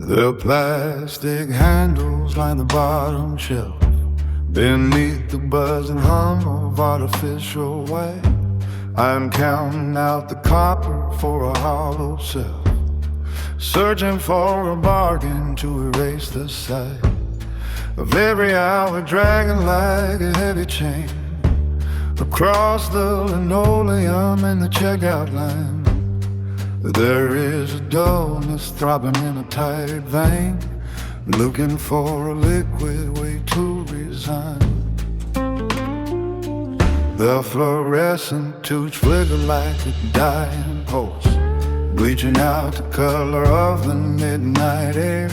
The plastic handles line the bottom shelf. Beneath the buzz and hum of artificial white, I'm counting out the copper for a hollow self, searching for a bargain to erase the sight of every hour dragging like a heavy chain across the linoleum and the checkout line. There is a dullness throbbing in a tired vein, looking for a liquid way to resign. The fluorescent tubes flicker like a dying pulse, bleaching out the color of the midnight air.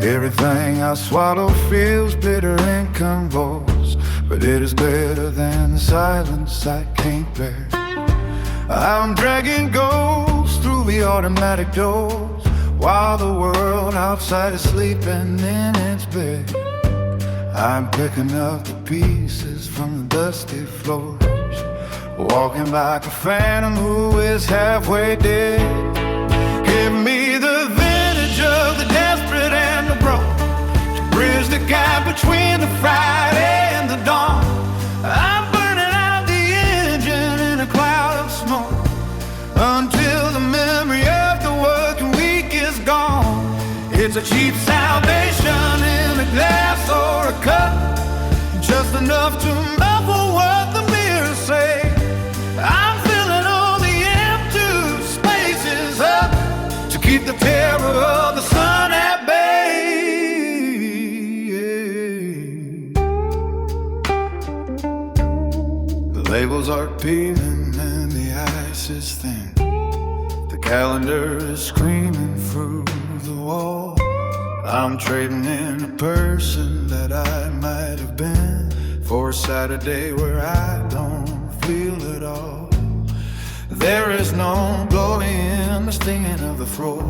Everything I swallow feels bitter and convulsed, but it is better than the silence I can't bear. I'm dragging ghosts through the automatic doors, while the world outside is sleeping in its bed. I'm picking up the pieces from the dusty floors, walking like a phantom who is halfway dead. Give me the vintage of the desperate and the broke, to bridge the gap between the Friday and the dawn. I'm burning out the engine in a cloud of smoke, until the memory of the working week is gone. It's a cheap salvation in a glass or a cup, just enough to muffle what the mirrors say. I'm filling all the empty spaces up to keep the terror of the sun at bay. The labels are peeling and the ice is thin. The calendar is screaming through the wall. I'm trading in a person that I might have been for a Saturday where I don't feel it all. There is no glory in the stinging of the throat,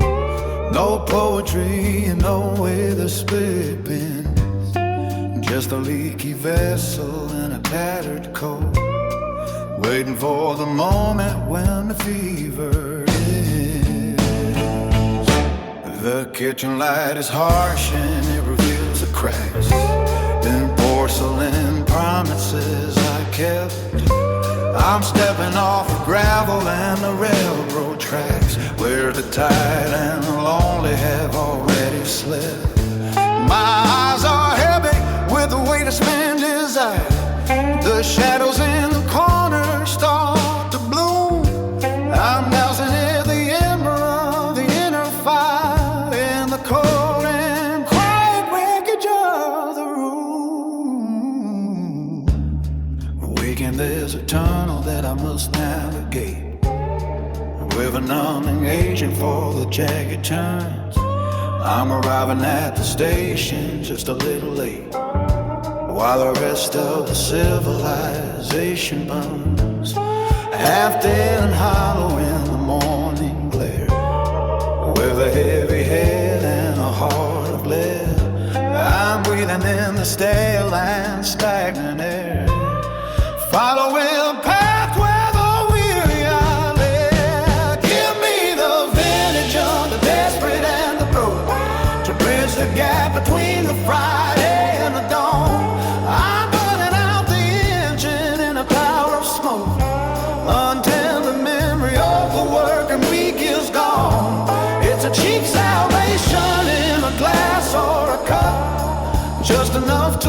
no poetry and no way the spirit bends, just a leaky vessel and a tattered coat, waiting for the moment when the fever ends. The kitchen light is harsh and it reveals the cracks in porcelain promises I kept. I'm stepping off the gravel and the railroad tracks, where the tired and the lonely have already slept. My eyes are heavy with the weight of spent desire. The shadows in the corner start to bloom. I'm dousing at the ember of the inner fire, in the cold and quiet wreckage of the room. Waking, there's a tunnel that I must navigate, with a numbing agent for the jagged turns. I'm arriving at the station just a little late, while the rest of the civilization burns, half dead and hollow in the morning glare, with a heavy head and a heart of lead. I'm breathing in the stale and stagnant air, following a path where the weary are led. Give me the vintage of the desperate and the broke, to bridge the gap between the Friday and the dawn. I'm burning out the engine in a cloud of smoke, until the memory of the working week is gone. It's a cheap salvation in a glass or a cup, just enough to